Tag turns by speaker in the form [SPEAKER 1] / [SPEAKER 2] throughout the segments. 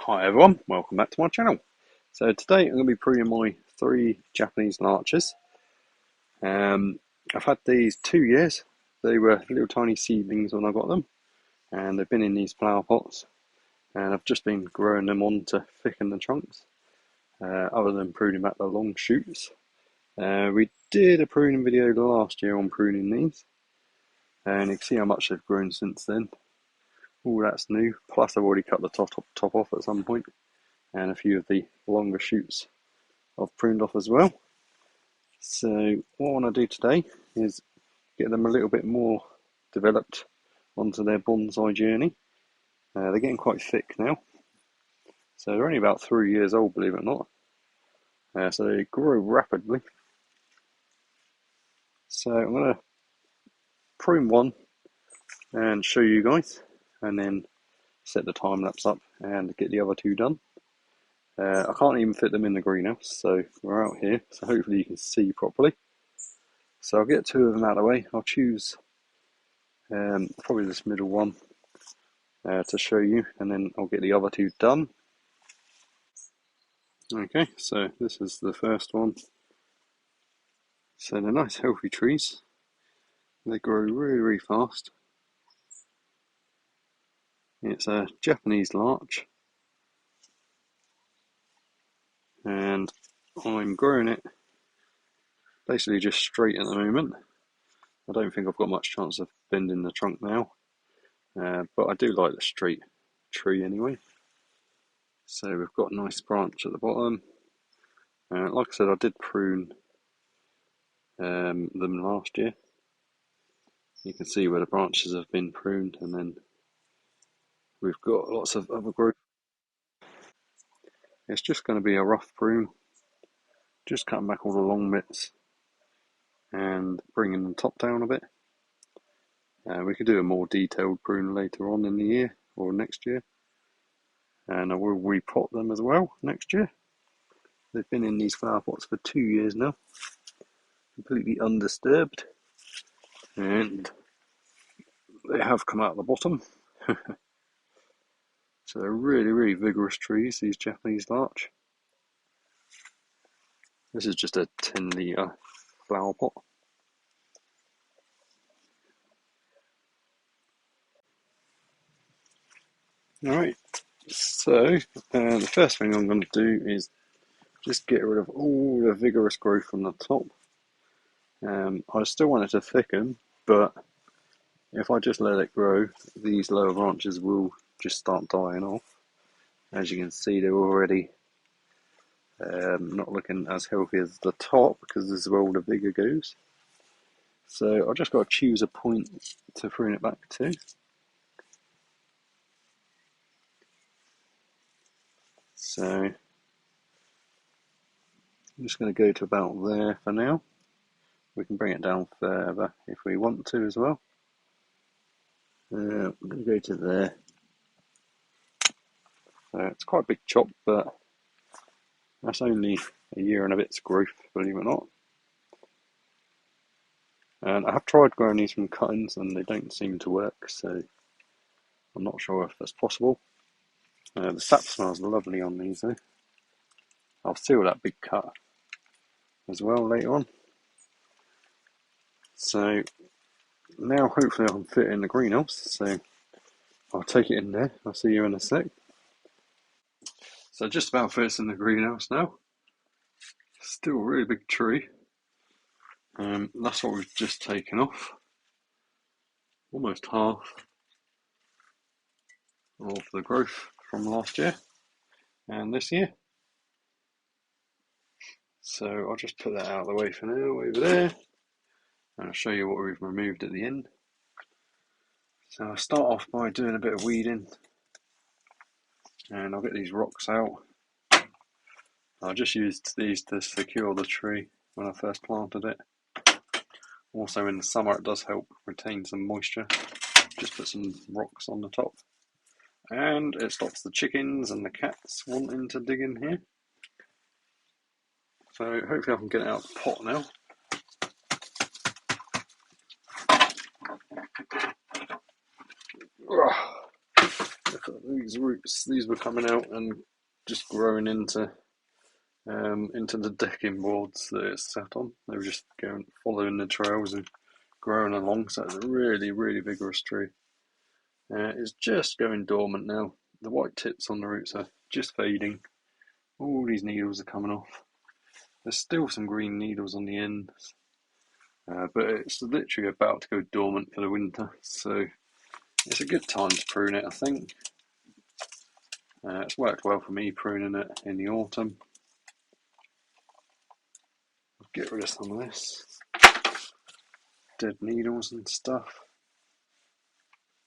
[SPEAKER 1] Hi everyone, welcome back to my channel. So today I'm going to be pruning my 3 Japanese larches. I've had these 2 years. They were little tiny seedlings when I got them, and they've been in these flower pots, and I've just been growing them on to thicken the trunks, other than pruning back the long shoots. We did a pruning video last year on pruning these, and you can see how much they've grown since then. All that's new, plus I've already cut the top off at some point, and a few of the longer shoots I've pruned off as well. So what I want to do today is get them a little bit more developed onto their bonsai journey. They're getting quite thick now, so they're only about 3 years old, believe it or not. So they grow rapidly. So I'm going to prune one and show you guys, and then set the time lapse up and get the other 2 done. I can't even fit them in the greenhouse, so we're out here, so hopefully you can see properly. So I'll get 2 of them out of the way. I'll choose probably this middle one to show you, and then I'll get the other 2 done. Okay, so this is the first one. So they're nice healthy trees. They grow really fast. It's a Japanese larch, and I'm growing it basically just straight at the moment. I don't think I've got much chance of bending the trunk now, but I do like the straight tree anyway. So we've got a nice branch at the bottom. Like I said, I did prune them last year. You can see where the branches have been pruned, and then we've got lots of other growth. It's just going to be a rough prune, just cutting back all the long bits and bringing the top down a bit. We could do a more detailed prune later on in the year or next year, and I will repot them as well next year. They've been in these flower pots for 2 years now, completely undisturbed, and they have come out the bottom. So they're really vigorous trees, these Japanese larch. This is just a 10-litre flower pot. Alright, so the first thing I'm going to do is just get rid of all the vigorous growth from the top. I still want it to thicken, but if I just let it grow, these lower branches will just start dying off. As you can see, they're already not looking as healthy as the top, because this is where all the vigour goes. So I've just got to choose a point to prune it back to. So I'm just going to go to about there for now. We can bring it down further if we want to as well. I'm going to go to there. It's quite a big chop, but that's only a year and a bit's growth, believe it or not. And I have tried growing these from cuttings and they don't seem to work, so I'm not sure if that's possible. The sap smells lovely on these though. I'll seal that big cut as well later on. So now hopefully I can fit it in the greenhouse, so I'll take it in there. I'll see you in a sec. So just about fits in the greenhouse now. Still a really big tree. That's what we've just taken off. Almost half of the growth from last year and this year. So I'll just put that out of the way for now, over there, and I'll show you what we've removed at the end. So I'll start off by doing a bit of weeding, and I'll get these rocks out. I just used these to secure the tree when I first planted it. Also in the summer it does help retain some moisture. Just put some rocks on the top, and it stops the chickens and the cats wanting to dig in here. So hopefully I can get it out of the pot now. The look at these roots. These were coming out and just growing into the decking boards that it's sat on. They were just going following the trails and growing along. So it's a really, really vigorous tree. It's just going dormant now. The white tips on the roots are just fading. All these needles are coming off. There's still some green needles on the ends, but it's literally about to go dormant for the winter. So it's a good time to prune it, I think. It's worked well for me pruning it in the autumn. Get rid of some of this dead needles and stuff.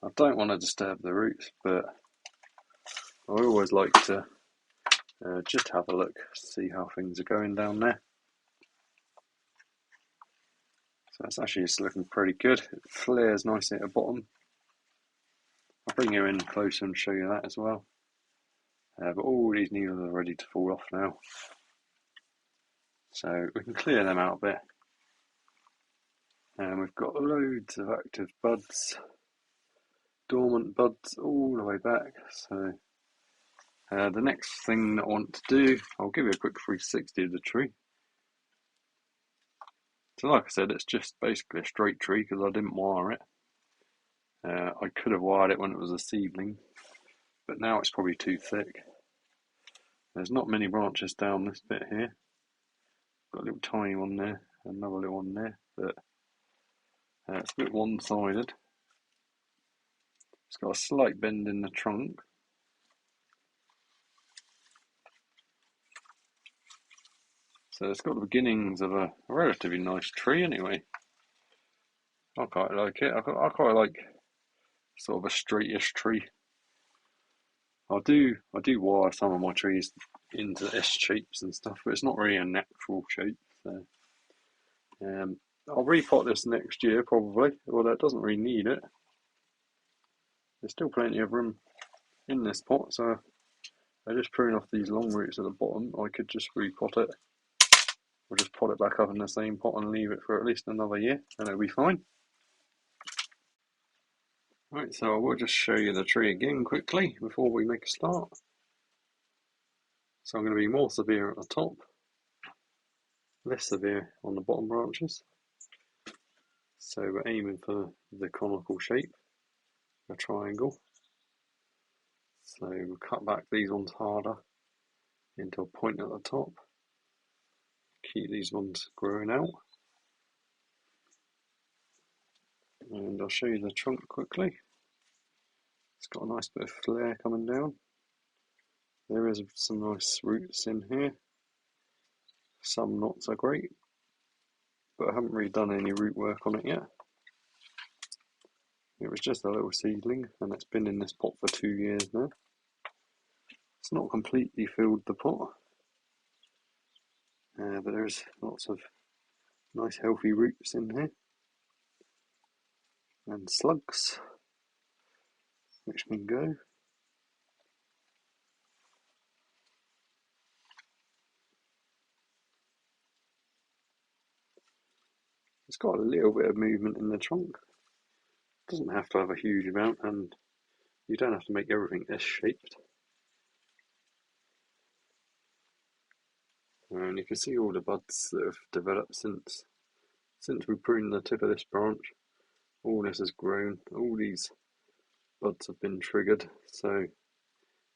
[SPEAKER 1] I don't want to disturb the roots, but I always like to just have a look, see how things are going down there. So it's actually just looking pretty good. It flares nicely at the bottom. I'll bring you in closer and show you that as well. But all these needles are ready to fall off now. So we can clear them out a bit. And we've got loads of active buds, dormant buds all the way back. So the next thing that I want to do, I'll give you a quick 360 of the tree. So like I said, it's just basically a straight tree because I didn't wire it. I could have wired it when it was a seedling, but now it's probably too thick. There's not many branches down this bit here. Got a little tiny one there, another little one there, but it's a bit one-sided. It's got a slight bend in the trunk. So it's got the beginnings of a relatively nice tree anyway. I quite like it. I quite like sort of a straightish tree. I do wire some of my trees into S shapes and stuff, but it's not really a natural shape. So I'll repot this next year probably, although it doesn't really need it. There's still plenty of room in this pot, so I just prune off these long roots at the bottom. I could just repot it, or just pot it back up in the same pot and leave it for at least another year, and it'll be fine. Right, so I will just show you the tree again quickly before we make a start. So I'm going to be more severe at the top, less severe on the bottom branches. So we're aiming for the conical shape, a triangle. So we'll cut back these ones harder into a point at the top. Keep these ones growing out. And I'll show you the trunk quickly. It's got a nice bit of flare coming down. There is some nice roots in here. Some not so great, but I haven't really done any root work on it yet. It was just a little seedling and it's been in this pot for 2 years now. It's not completely filled the pot, but there's lots of nice healthy roots in here. And slugs, which can go. It's got a little bit of movement in the trunk. It doesn't have to have a huge amount, and you don't have to make everything S-shaped. And you can see all the buds that have developed since we pruned the tip of this branch. All this has grown. All these buds have been triggered, so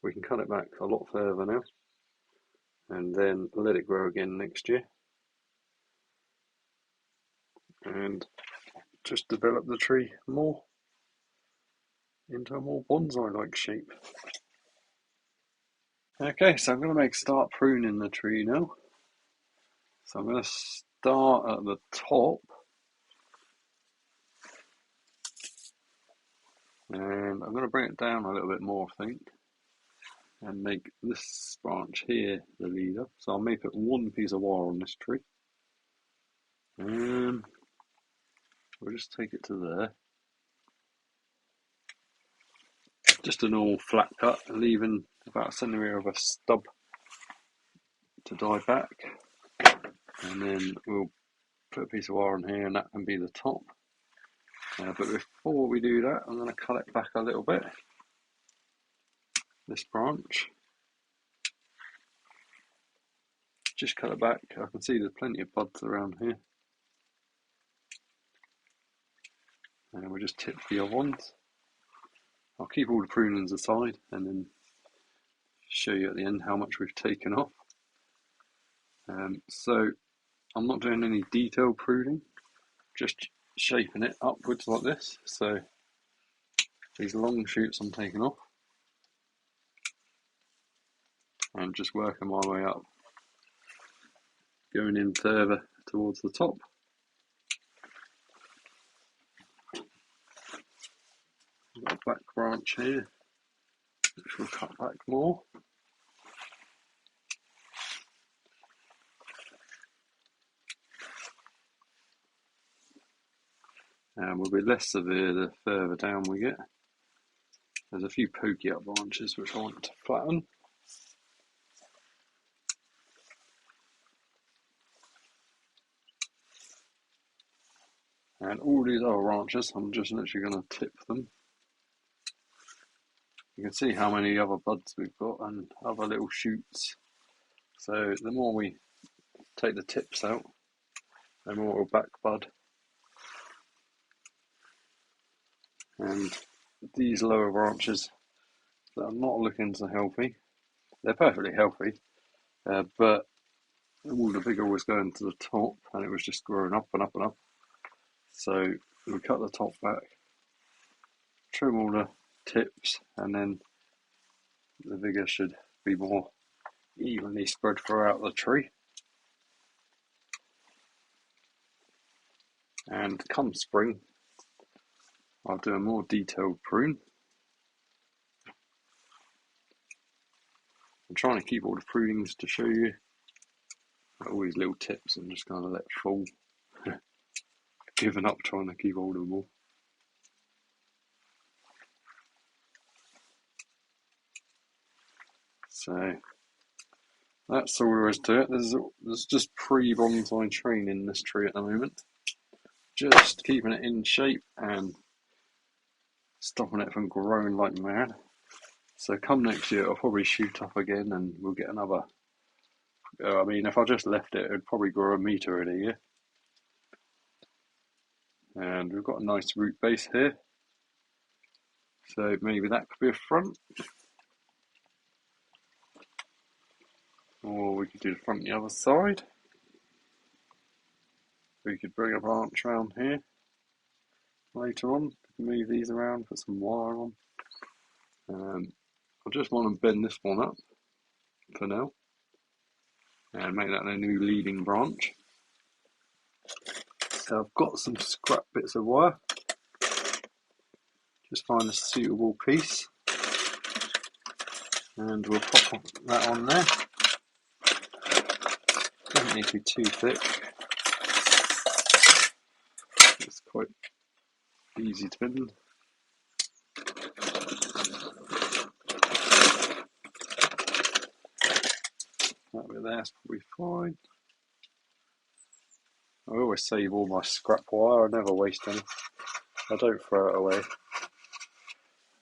[SPEAKER 1] we can cut it back a lot further now, and then let it grow again next year, and just develop the tree more into a more bonsai-like shape. Okay, so I'm going to start pruning the tree now. So I'm going to start at the top, and I'm going to bring it down a little bit more, I think, and make this branch here the leader. So I may put one piece of wire on this tree, and we'll just take it to there. Just a normal flat cut, leaving about a centimetre of a stub to die back, and then we'll put a piece of wire on here, and that can be the top. But before we do that, I'm going to cut it back a little bit. this branch. Just cut it back. I can see there's plenty of buds around here. And we'll just tip the other ones. I'll keep all the prunings aside and then show you at the end how much we've taken off. So I'm not doing any detailed pruning, just shaping it upwards like this. So these long shoots I'm taking off and just working my way up, going in further towards the top. We've got a back branch here, which will cut back more. And will be less severe the further down we get. There's a few pokey up branches which I want to flatten. And all these other branches, I'm just literally going to tip them. You can see how many other buds we've got and other little shoots. So the more we take the tips out, the more it will back bud. And these lower branches that are not looking so healthy, they're perfectly healthy, but all the bigger was going to the top and it was just growing up and up and up. So we cut the top back, trim all the tips, and then the vigour should be more evenly spread throughout the tree. And come spring, I'll do a more detailed prune. I'm trying to keep all the prunings to show you. All these little tips I'm just going to let fall. Giving up trying to keep hold of them all. So that's all there is to it. There's just pre-bonsai training in this tree at the moment. Just keeping it in shape and stopping it from growing like mad. So come next year it'll probably shoot up again and we'll get another. I mean, if I just left it, it'd probably grow a metre in a year. And we've got a nice root base here. So maybe that could be a front. Or we could do the front the other side. We could bring a branch around here later on. We can move these around, put some wire on. I just want to bend this one up for now and make that a new leading branch. So I've got some scrap bits of wire. Just find a suitable piece and we'll pop that on there. Doesn't need to be too thick. It's quite easy to bend. That bit there's probably fine. I always save all my scrap wire, I never waste any. I don't throw it away.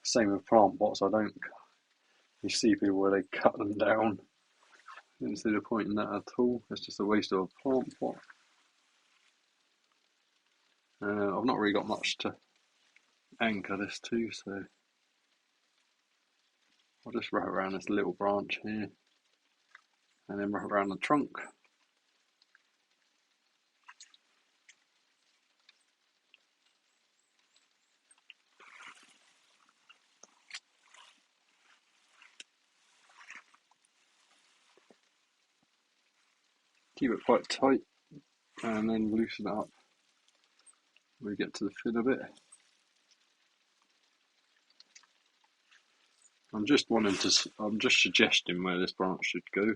[SPEAKER 1] Same with plant pots, I don't. You see people where they cut them down. I didn't see the point in that at all. It's just a waste of a plant pot. I've not really got much to anchor this to, so I'll just wrap around this little branch here and then wrap around the trunk. Keep it quite tight and then loosen it up when we get to the thinner bit. I'm just suggesting where this branch should go.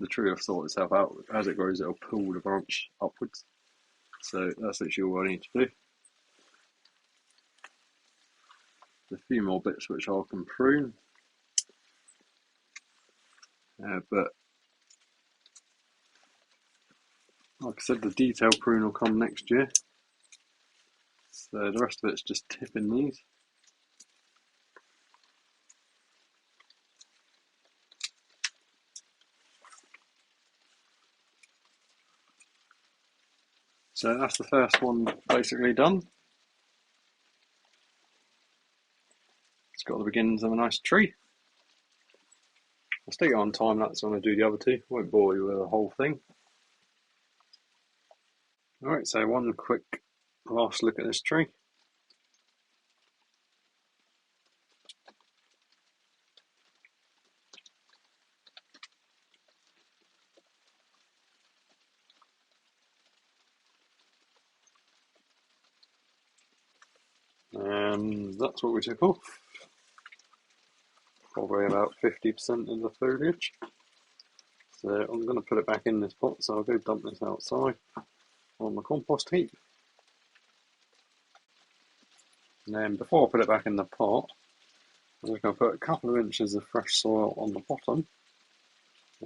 [SPEAKER 1] The tree will sort itself out. As it grows, it'll pull the branch upwards. So that's literally all I need to do. There's a few more bits which I can prune. But like I said, the detailed prune will come next year. So the rest of it's just tipping these. So that's the first one basically done. It's got the beginnings of a nice tree. I'll stick it on time lapse when I do the other two. Won't bore you with the whole thing. Alright, so one quick last look at this tree. And that's what we took off. Probably about 50% of the foliage. So I'm going to put it back in this pot, so I'll go dump this outside on the compost heap. And then before I put it back in the pot, I'm just going to put a couple of inches of fresh soil on the bottom.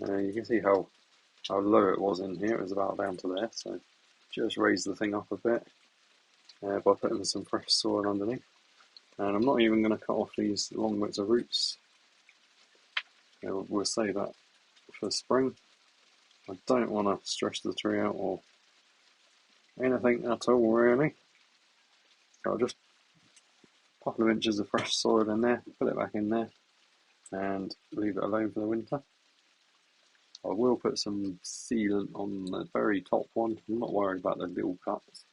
[SPEAKER 1] You can see how low it was in here, it was about down to there, so just raise the thing up a bit by putting some fresh soil underneath. And I'm not even going to cut off these long bits of roots. We'll save that for spring. I don't want to stretch the tree out or anything at all really. So I'll just a couple of inches of fresh soil in there, put it back in there and leave it alone for the winter. I will put some sealant on the very top one. I'm not worried about the little cuts,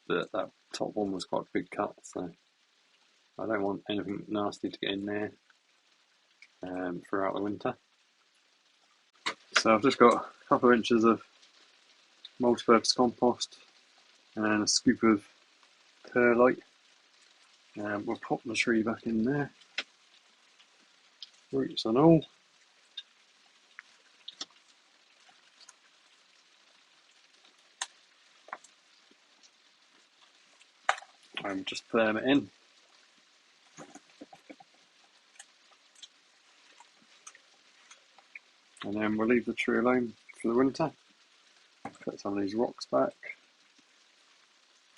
[SPEAKER 1] but that top one was quite a big cut, so I don't want anything nasty to get in there throughout the winter. So I've just got a couple of inches of multi-purpose compost and a scoop of perlite. We'll pop the tree back in there, roots and all. And just firm it in. And then we'll leave the tree alone for the winter. Put some of these rocks back.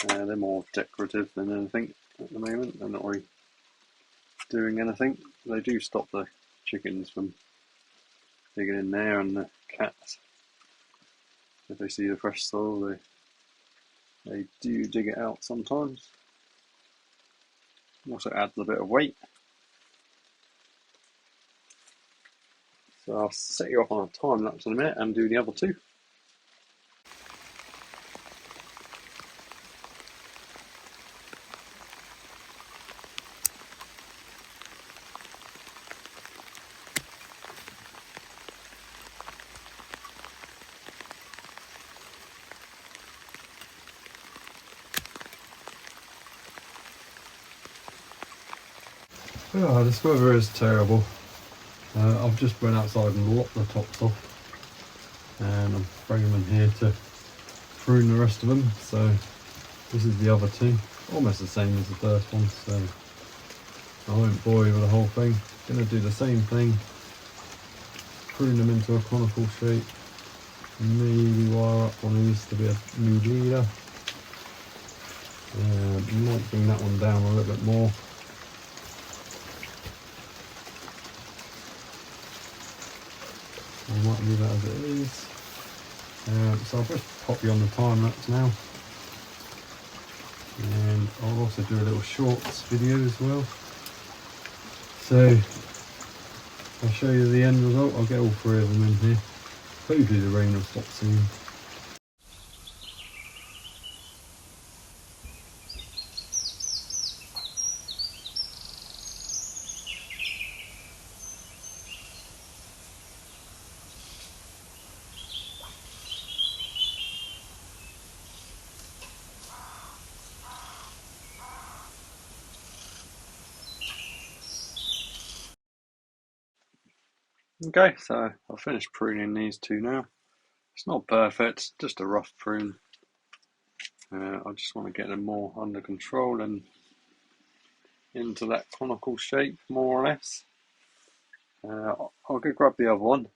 [SPEAKER 1] They're more decorative than anything at the moment. They're not really doing anything. They do stop the chickens from digging in there, and the cats, if they see the fresh soil, they do dig it out sometimes. Also adds a bit of weight. So I'll set you off on a time lapse in a minute and do the other two. Oh, this weather is terrible. I've just went outside and lopped the tops off, and I'm bringing them here to prune the rest of them. So this is the other two, almost the same as the first one, so I won't bore you with the whole thing. Going to do the same thing, prune them into a conical shape, maybe wire up one of these to be a new leader. Might bring that one down a little bit more. I might leave that as it is. So I'll just pop you on the time lapse now, and I'll also do a little shorts video as well. So I'll show you the end result. I'll get all three of them in here. Hopefully the rain will stop soon. Okay, so I've finished pruning these two now. It's not perfect, just a rough prune. I just want to get them more under control and into that conical shape, more or less. I'll go grab the other one.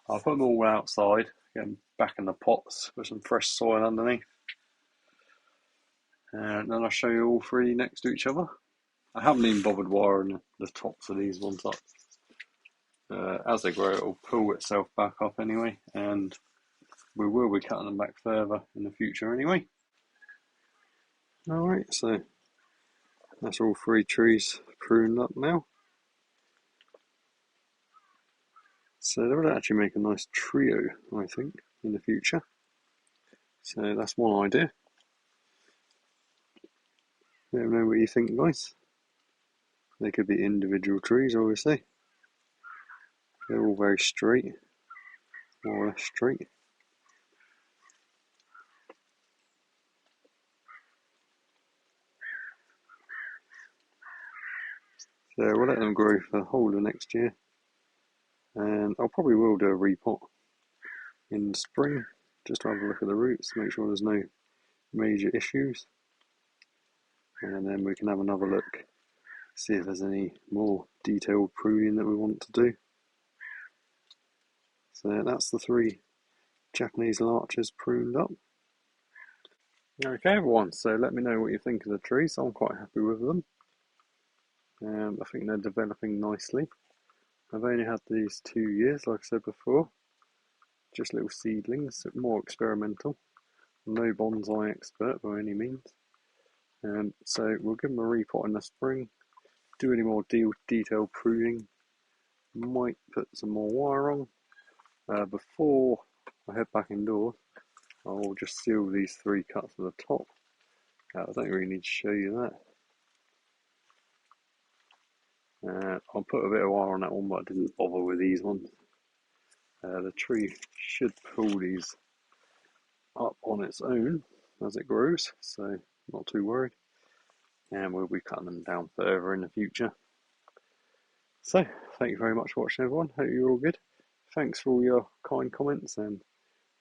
[SPEAKER 1] I'll put them all outside, get them back in the pots with some fresh soil underneath. And then I'll show you all three next to each other. I haven't even bothered wiring the tops of these ones up. As they grow, it'll pull itself back up anyway, and we will be cutting them back further in the future anyway. Alright, so that's all 3 trees pruned up now. So that would actually make a nice trio, I think, in the future. So that's one idea. Let me know what you think, guys. They could be individual trees, obviously. They're all very straight, more or less straight. So we'll let them grow for the whole of next year. And I probably will do a repot in spring, just to have a look at the roots, make sure there's no major issues. And then we can have another look, see if there's any more detailed pruning that we want to do. So that's the 3 Japanese larches pruned up. Okay everyone, so let me know what you think of the trees. I'm quite happy with them. I think they're developing nicely. I've only had these 2 years, like I said before. Just little seedlings, more experimental. No bonsai expert by any means. So we'll give them a repot in the spring. Do any more detailed pruning. Might put some more wire on. Before I head back indoors, I'll just seal these 3 cuts at the top. I don't really need to show you that. I'll put a bit of wire on that one, but I didn't bother with these ones. The tree should pull these up on its own as it grows, so not too worried. And we'll be cutting them down further in the future. So, thank you very much for watching everyone, hope you're all good. Thanks for all your kind comments, and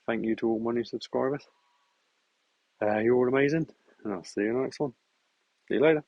[SPEAKER 1] thank you to all my new subscribers. You're all amazing, and I'll see you in the next one. See you later.